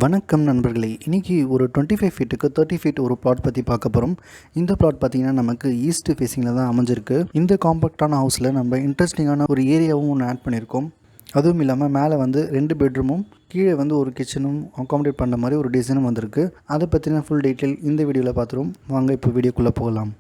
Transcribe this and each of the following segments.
வணக்கம் நண்பர்களே. இன்றைக்கி ஒரு 25 ஃபீட்டுக்கு 30 ஃபீட் ஒரு பிளாட் பற்றி பார்க்க போகிறோம். இந்த பிளாட் பார்த்திங்கன்னா நமக்கு ஈஸ்ட் ஃபேஸிங்கில் தான் அமைஞ்சிருக்கு. இந்த காம்பேக்டான ஹவுஸில் நம்ம இன்ட்ரெஸ்டிங்கான ஒரு ஏரியாவும் ஒன்று ஆட் பண்ணியிருக்கோம். அதுவும் இல்லாமல் மேலே வந்து 2 பெட்ரூமும் கீழே வந்து ஒரு கிச்சனும் அகாமடேட் பண்ணுற மாதிரி ஒரு டிசைனும் வந்திருக்கு. அதை பற்றின ஃபுல் டீட்டெயில் இந்த வீடியோவில் பார்த்துருவோம். வாங்க இப்போ வீடியோக்குள்ளே போகலாம்.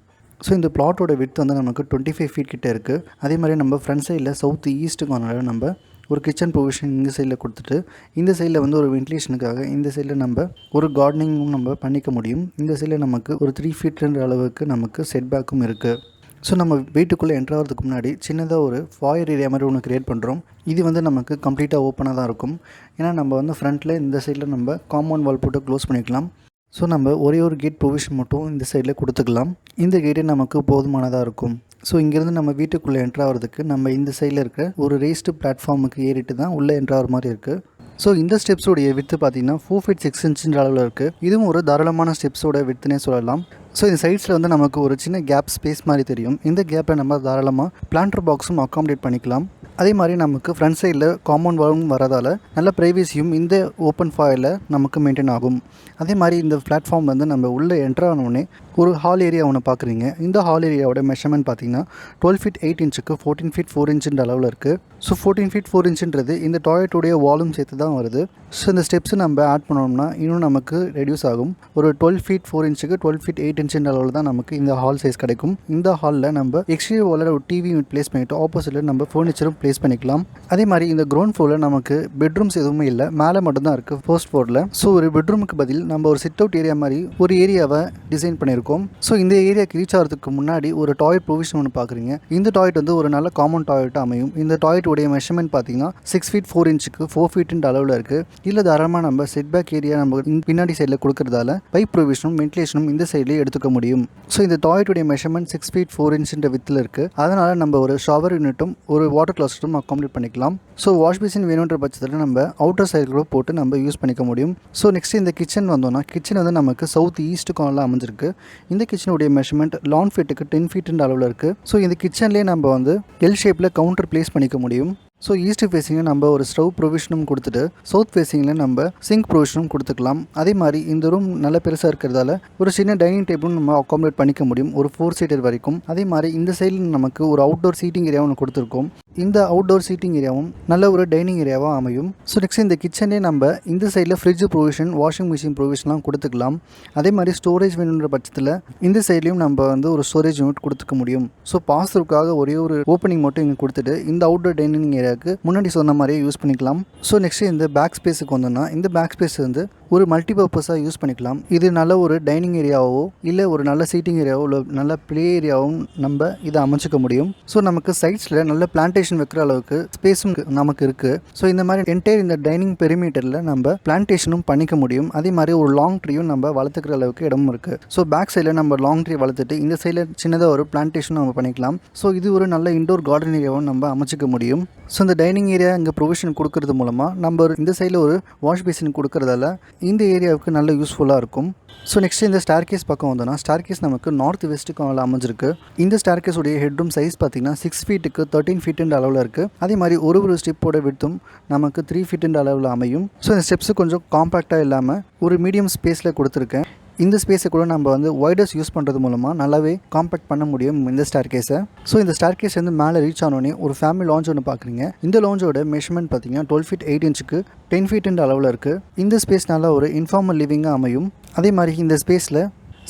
ஸோ இந்த பிளாட்டோட விட்த் வந்து நமக்கு 25 ஃபீட் கிட்டே இருக்குது. அதே மாதிரி நம்ம ஃப்ரண்ட் சைடில் சவுத் ஈஸ்ட் கார்னரில் நம்ம ஒரு கிச்சன் ப்ரொவிஷன் இந்த சைடில் கொடுத்துட்டு, இந்த சைடில் வந்து ஒரு வென்டிலேஷனுக்காக இந்த சைடில் நம்ம ஒரு கார்டனிங்கும் நம்ம பண்ணிக்க முடியும். இந்த சைடில் நமக்கு ஒரு 3 ஃபீட்ன்ற அளவுக்கு நமக்கு செட் பேக்கும் இருக்குது. ஸோ நம்ம வீட்டுக்குள்ளே என்ட்ரு ஆகிறதுக்கு முன்னாடி சின்னதாக ஒரு ஃபாயர் ஏரியா மாதிரி ஒன்று க்ரியேட் பண்ணுறோம். இது வந்து நமக்கு கம்ப்ளீட்டாக ஓப்பனாக தான் இருக்கும். ஏன்னா நம்ம வந்து ஃப்ரண்ட்டில் இந்த சைடில் நம்ம காம்பவுண்ட் வால் போட்டு க்ளோஸ் பண்ணிக்கலாம். ஸோ நம்ம ஒரே ஒரு கேட் ப்ரொவிஷன் மட்டும் இந்த சைடில் கொடுத்துக்கலாம். இந்த கேட்டே நமக்கு போதுமானதாக இருக்கும். ஸோ இங்கேருந்து நம்ம வீட்டுக்குள்ளே என்ட்ரு ஆகிறதுக்கு நம்ம இந்த சைடில் இருக்க ஒரு ரேஸ்டு பிளாட்ஃபார்முக்கு ஏறிட்டு தான் உள்ளே என்ட்ரு ஆகிற மாதிரி இருக்குது. ஸோ இந்த ஸ்டெப்ஸோடைய வித்து பார்த்திங்கன்னா 4 ஃபீட் 6 இன்ச்சுன்ற அளவில் இருக்குது. இதுவும் ஒரு தாராளமான ஸ்டெப்ஸோட வித்துனே சொல்லலாம். ஸோ இந்த சைட்ஸில் வந்து நமக்கு ஒரு சின்ன கேப் ஸ்பேஸ் மாதிரி தெரியும். இந்த கேப்பை நம்ம தாராளமாக பிளான்டர் பாக்ஸும் அகாமடேட் பண்ணிக்கலாம். அதே மாதிரி நமக்கு ஃப்ரண்ட் சைடில் காம்பவுண்ட் வாலும் வரதால் நல்ல ப்ரைவேசியும் இந்த ஓப்பன் ஃபாயில் நமக்கு மெயின்டைன் ஆகும். அதே மாதிரி இந்த பிளாட்ஃபார்ம் வந்து நம்ம உள்ளே என்ட்ரு ஆனோடனே ஒரு ஹால் ஏரியா ஒன்று பார்க்குறீங்க. இந்த ஹால் ஏரியாவோட மெஷர்மெண்ட் பார்த்திங்கன்னா 12 ஃபீட் 8 இன்ச்சுக்கு 14 ஃபீட் 4 இன்ச்சுன்ற அளவில் இருக்குது. ஸோ 14 ஃபீட் 4 இன்ச்சுன்றது இந்த டாய்லெட்டுடைய வாலும் சேர்த்து தான் வருது. ஸோ இந்த ஸ்டெப்ஸை நம்ம ஆட் பண்ணோம்னா இன்னும் நமக்கு ரெடியூஸ் ஆகும். ஒரு 12 ஃபீட் 4 இன்ச்சுக்கு 12 ஃபீட் 8 இன்ச்சுன்ற அளவில் தான் நமக்கு இந்த ஹால் சைஸ் கிடைக்கும். இந்த ஹாலில் நம்ம எக்ஸ்டீரியர் வாலில் ஒரு டிவி ப்ளேஸ் பண்ணிவிட்டு ஆப்போசிட்டில் நம்ம ஃபர்னிச்சரும் ப்ளேஸ் பண்ணிக்கலாம். அதே மாதிரி இந்த கிரவுண்ட் ஃப்ளோரில் நமக்கு பெட்ரூம்ஸ் எதுவுமே இல்லை, மேலே மட்டும்தான் இருக்குது ஃபர்ஸ்ட் ஃப்ளோரில். ஸோ ஒரு பெட்ரூமுக்கு பதில் நம்ம ஒரு சிட் அவுட் ஏரியா மாதிரி ஒரு ஏரியாவை டிசைன் பண்ணியிருக்கோம். ஸோ இந்த ஏரியாவுக்கு ரீச் ஆகிறதுக்கு முன்னாடி ஒரு டாய்லெட் ப்ரொவிஷன் ஒன்று பார்க்குறீங்க. இந்த டாய்லெட் வந்து ஒரு நல்ல காமன் டாய்லெட்டாக அமையும். இந்த டாய்லெட்டுடைய மெஷர்மெண்ட் பார்த்தீங்கன்னா 6 ஃபீட் 4 இன்ச்சுக்கு 4 ஃபீட்டுன்ற அளவில் இருக்குது. இல்லை தாராளமாக நம்ம செட் பேக் ஏரியா நம்ம பின்னாடி சைடில் கொடுக்கறதால பைப் ப்ரொவிஷனும் வென்டிலேஷனும் இந்த சைட்லேயே எடுத்துக்க முடியும். ஸோ இந்த டாய்லெட்டுடைய மெஷர்மெண்ட் 6 ஃபீட் 4 இன்ச்சுன்ற வித்தில் இருக்குது. அதனால் நம்ம ஒரு ஷவர் யூனிட்டும் ஒரு வாட்டர் கிளாஸ்ட்டும் அகாமடேட் பண்ணிக்கலாம். ஸோ வாஷ் பேசின் வேணுன்ற பட்சத்தில் நம்ம அவுட்டர் சைடு கூட போட்டு நம்ம யூஸ் பண்ணிக்க முடியும். ஸோ நெக்ஸ்ட் இந்த கிச்சன் வந்தோம்னா, கிச்சன் வந்து நமக்கு சவுத் ஈஸ்ட் கார்னரில் அமைஞ்சிருக்கு. இந்த கிச்சனுடைய மெஷர்மெண்ட் லான் ஃபீட்டுக்கு 10 ஃபீட்டுன்ற அளவில் இருக்குது. ஸோ இந்த கிச்சன்லேயே நம்ம வந்து எல் ஷேப்பில் கவுண்டர் ப்ளேஸ் பண்ணிக்க முடியும். ஸோ ஈஸ்ட் ஃபேஸிங்கில் நம்ம ஒரு ஸ்டவ் ப்ரொவிஷனும் கொடுத்துட்டு சவுத் ஃபேஸிங்கில் நம்ம சிங்க் ப்ரொவிஷனும் கொடுத்துக்கலாம். அதே மாதிரி இந்த ரூம் நல்ல பெருசாக இருக்கிறதால ஒரு சின்ன டைனிங் டேபிளும் நம்ம அகாமடேட் பண்ணிக்க முடியும், ஒரு 4 சீட்டர் வரைக்கும். அதே மாதிரி இந்த சைடில் நமக்கு ஒரு அவுட்டோர் சீட்டிங் ஏரியா ஒன்று கொடுத்துருக்கோம். இந்த அவுட்டோர் சீட்டிங் ஏரியாவும் நல்ல ஒரு டைனிங் ஏரியாவாக அமையும். ஸோ நெக்ஸ்ட் இந்த கிச்சனே நம்ம இந்த சைடில் ஃப்ரிட்ஜ் ப்ரொவிஷன், வாஷிங் மிஷின் ப்ரொவிஷன்லாம் கொடுத்துக்கலாம். அதே மாதிரி ஸ்டோரேஜ் வேணுன்ற பட்சத்தில் இந்த சைட்லேயும் நம்ம வந்து ஒரு ஸ்டோரேஜ் யூனிட் கொடுத்துக்க முடியும். ஸோ பாஸ்தூருக்காக ஒரே ஒரு ஓப்பனிங் மட்டும் இங்கே கொடுத்துட்டு இந்த அவுட்டோர் டைனிங் ஏரியாவுக்கு முன்னாடி சொன்ன மாதிரியே யூஸ் பண்ணிக்கலாம். ஸோ நெக்ஸ்ட் இந்த பேக் ஸ்பேஸுக்கு வந்தோம்னா, இந்த பேக் ஸ்பேஸ் வந்து ஒரு மல்டிபர்பஸாக யூஸ் பண்ணிக்கலாம். இது நல்ல ஒரு டைனிங் ஏரியாவோ இல்லை ஒரு நல்ல சீட்டிங் ஏரியாவோ இல்லை நல்ல ப்ளே ஏரியாவும் நம்ம இதை அமைச்சிக்க முடியும். ஸோ நமக்கு சைட்ஸில் நல்ல பிளான்டேஷன் வைக்கிற அளவுக்கு ஸ்பேஸும் நமக்கு இருக்குது. ஸோ இந்த மாதிரி என்டையர் இந்த டைனிங் பெரிமீட்டரில் நம்ம பிளான்டேஷனும் பண்ணிக்க முடியும். அதே மாதிரி ஒரு லாங் ட்ரீயும் நம்ம வளர்த்துக்கிற அளவுக்கு இடமும் இருக்குது. ஸோ பேக் சைடில் நம்ம லாங் ட்ரீ வளர்த்துட்டு இந்த சைடில் சின்னதாக ஒரு பிளான்டேஷனும் நம்ம பண்ணிக்கலாம். ஸோ இது ஒரு நல்ல இண்டோர் கார்டன் ஏரியாவும் நம்ம அமைச்சிக்க முடியும். ஸோ இந்த டைனிங் ஏரியா இங்கே ப்ரொவிஷன் கொடுக்கறது மூலமாக நம்ம இந்த சைடில் ஒரு வாஷ் பேசின் கொடுக்கறதால இந்த ஏரியாவுக்கு நல்ல யூஸ்ஃபுல்லாக இருக்கும். ஸோ நெக்ஸ்ட் இந்த ஸ்டேர்கேஸ் பக்கம் வந்தோம்னா, ஸ்டேர்கேஸ் நமக்கு நார்த் வெஸ்ட்டுக்கு அமைஞ்சிருக்கு. இந்த ஸ்டேர்கேஸுடைய ஹெட்ரூம் சைஸ் பார்த்திங்கன்னா 6 ஃபீட்டுக்கு 13 ஃபீட்டுன்ற அளவில் இருக்குது. அதே மாதிரி ஒரு ஸ்டெப்போட விட்த்தும் நமக்கு 3 ஃபீட்டுன்ற அளவில் அமையும். ஸோ இந்த ஸ்டெப்ஸு கொஞ்சம் காம்பேக்டாக இல்லாமல் ஒரு மீடியம் ஸ்பேஸில் கொடுத்துருக்கேன். இந்த ஸ்பேஸை கூட நம்ம வந்து வைடர்ஸ் யூஸ் பண்ணுறது மூலமாக நல்லாவே காம்பேக்ட் பண்ண முடியும் இந்த ஸ்டேர்கேஸை. ஸோ இந்த ஸ்டேர்கேஸ் வந்து மேலே ரீச் ஆனோடனே ஒரு ஃபேமிலி லான்ச் ஒன்று பார்க்குறீங்க. இந்த லான்ச்சோட மெஷர்மெண்ட் பார்த்தீங்கன்னா 12 ஃபீட் 8 இன்ச்சுக்கு 10 ஃபீட்டுன்ற அளவில் இருக்குது. இந்த ஸ்பேஸ் நல்லா ஒரு இன்ஃபார்மல் லிவிங்காக அமையும். அதே மாதிரி இந்த ஸ்பேஸில்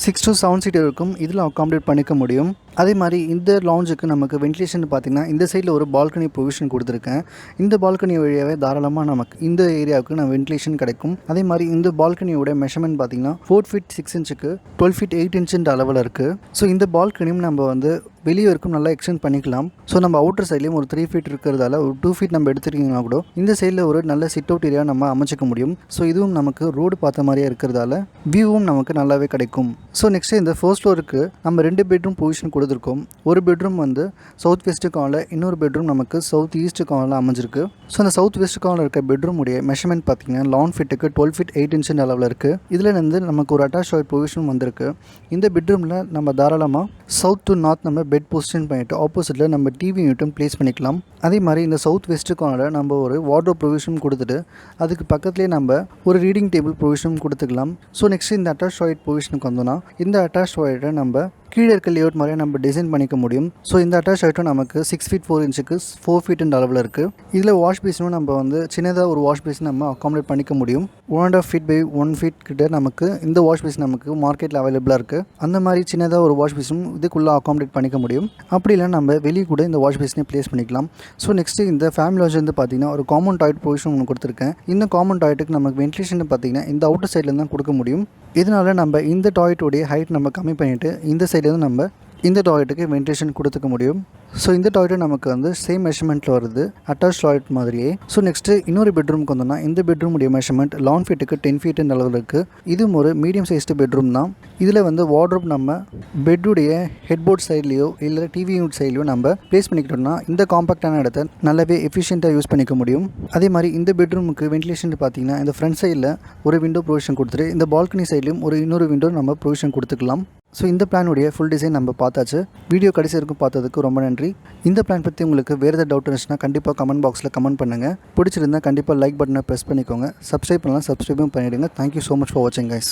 6 to 7 சீட்டர் இருக்கும். இதில் அகாமடேட் பண்ணிக்க முடியும். அதே மாதிரி இந்த லான்ஜுக்கு நமக்கு வென்டிலேஷன் பார்த்திங்கன்னா இந்த சைடில் ஒரு பால்கனி ப்ரொவிஷன் கொடுத்துருக்கேன். இந்த பால்கனி வழியாகவே தாராளமாக நமக்கு இந்த ஏரியாவுக்கு வென்டிலேஷன் கிடைக்கும். அதே மாதிரி இந்த பால்கனியோட மெஷர்மெண்ட் பார்த்திங்கன்னா 4 ஃபீட் 6 இன்ச்சுக்கு 12 ஃபீட் 8 இன்ச்சுன்ற அளவில் இருக்குது. ஸோ இந்த பால்கனியும் நம்ம வந்து வெளியே வரைக்கும் நல்லா எக்ஸ்டெண்ட் பண்ணிக்கலாம். ஸோ நம்ம அவுட்டர் சைட்லேயும் ஒரு 3 ஃபீட் இருக்கிறதால ஒரு 2 ஃபீட் நம்ம எடுத்துட்டிங்கன்னா கூட இந்த சைடில் ஒரு நல்ல சிட் அவுட் ஏரியா நம்ம அமைச்சிக்க முடியும். ஸோ இதுவும் நமக்கு ரோடு பார்த்த மாதிரியே இருக்கிறதால வியூவும் நமக்கு நல்லாவே கிடைக்கும். ஸோ நெக்ஸ்ட்டு இந்த ஃபர்ஸ்ட் ஃப்ளோருக்கு நம்ம 2 பெட்ரூம் பொசிஷன் கொடுத்துருக்கோம். ஒரு பெட்ரூம் வந்து சவுத் வெஸ்ட்டு கார்னரில், இன்னொரு பெட்ரூம் நமக்கு சவுத் ஈஸ்ட் கார்னரில் அமைஞ்சிருக்கு. ஸோ அந்த சவுத் வெஸ்ட் கார்னர் இருக்க பெட்ரூம் உடைய மெஷர்மெண்ட் பார்த்தீங்கன்னா 11 ஃபீட்டுக்கு 12 ஃபீட் 8 இன்ச் அளவில் இருக்குது. இதுலேருந்து நமக்கு ஒரு அட்டாச் டாய்லெட் ப்ரொவிஷன் வந்திருக்கு. இந்த பெட்ரூமில் நம்ம தாராளமாக சவுத் டு நார்த் நம்ம பெட் பொசிஷன் பண்ணிவிட்டு ஆப்போசிட்டில் நம்ம டிவி யூனிட்டும் ப்ளேஸ் பண்ணிக்கலாம். அதே மாதிரி இந்த சவுத் வெஸ்ட் கார்னரில் நம்ம ஒரு வார்ட்ரோப் ப்ரொவிஷன் கொடுத்துட்டு அதுக்கு பக்கத்துலேயே நம்ம ஒரு ரீடிங் டேபிள் ப்ரொவிஷனும் கொடுத்துக்கலாம். ஸோ நெக்ஸ்ட் இந்த அட்டாச் டாய்லெட் ப்ரொவிஷனுக்கு வந்தோம்னா இந்த அட்டாச் டாய்லெட்டை நம்ம கீழே இருக்க லேஅவுட் மாதிரியே நம்ம டிசைன் பண்ணிக்க முடியும். ஸோ இந்த அட்டாச் டாய்லெட்டும் நமக்கு 6 ஃபீட் 4 இன்ச்சுக்கு 4 ஃபீட் அளவில் இருக்குது. இதில் வாஷ் பேசினும் நம்ம வந்து சின்னதாக ஒரு வாஷ் பேசின் நம்ம அக்காமடேட் பண்ணிக்க முடியும். 1.5 ஃபீட் பை 1 ஃபீட் கிட்ட நமக்கு இந்த வாஷ் பேசின் நமக்கு மார்க்கெட்டில் அவைலபிளாக இருக்குது. அந்த மாதிரி சின்னதாக ஒரு வாஷ் பேசினும் இதுக்குள்ளே அக்காமடேட் பண்ணிக்க முடியும். அப்படி இல்லை நம்ம வெளியே கூட இந்த வாஷ் பேசினை ப்ளேஸ் பண்ணிக்கலாம். ஸோ நெக்ஸ்ட்டு இந்த ஃபேமிலி ஹவுஸ் வந்து பார்த்திங்கன்னா ஒரு காமன் டாய்லெட் ப்ரொவிஷன் ஒன்று கொடுத்துருக்கேன். இந்த காமன் டாய்லெட்டுக்கு நமக்கு வென்டிலேஷன் பார்த்திங்கன்னா இந்த அவுட்டர் சைடில் தான் கொடுக்க முடியும். இதனால் நம்ம இந்த டாய்லெட்டோடைய ஹைட் நம்ம கம்மி பண்ணிவிட்டு இந்த சைட்லேருந்து நம்ம இந்த டாய்லெட்டுக்கு வென்டிலேஷன் கொடுத்துக்க முடியும். ஸோ இந்த டாய்லெட் நமக்கு வந்து சேம் மெஷர்மெண்ட்டில் வருது அட்டாச் டாய்லெட் மாதிரியே. ஸோ நெக்ஸ்ட்டு இன்னொரு பெட்ரூமுக்கு வந்தோம்னா இந்த பெட்ரூமுடைய மெஷர்மெண்ட் 11 ஃபீட்டுக்கு 10 ஃபீட் அளவில் இருக்குது. இதுவும் ஒரு மீடியம் சைஸ்டு பெட்ரூம் தான். இதில் வந்து வார்ட்ரோப் நம்ம பெட்டுடைய ஹெட்போர்ட் சைட்லேயோ இல்லை டிவி யூனிட் சைட்லையோ நம்ம ப்ளேஸ் பண்ணிக்கிட்டோம்னா இந்த காம்பாக்டான இடத்த நல்லாவே எஃபிஷியண்ட்டாக யூஸ் பண்ணிக்க முடியும். அதே மாதிரி இந்த பெட்ரூமுக்கு வென்டிலேஷன் பார்த்தீங்கன்னா இந்த ஃப்ரண்ட் சைடில் ஒரு விண்டோ ப்ரொவிஷன் கொடுத்துட்டு இந்த பால்கனி சைட்லையும் ஒரு இன்னொரு விண்டோ நம்ம ப்ரொவிஷன் கொடுத்துக்கலாம். ஸோ இந்த பிளானுடைய ஃபுல் டிசைன் நம்ம பார்த்தாச்சு. வீடியோ கடைசி வரைக்கும் பார்த்ததுக்கு ரொம்ப நன்றி. இந்த பிளான் பற்றி உங்களுக்கு வேறு ஏதாவது டவுட் இருந்துச்சுன்னா கண்டிப்பாக கமெண்ட் பாக்ஸில் கமெண்ட் பண்ணுங்கள். பிடிச்சிருந்தால் கண்டிப்பாக லைக் பட்டனை ப்ரெஸ் பண்ணிக்கோங்க. சப்ஸ்கிரைப் பண்ணலாம், சப்ஸ்கிரைபும் பண்ணிவிடுங்க. தேங்க்யூ ஸோ மச் ஃபார் வாட்சிங் கைஸ்.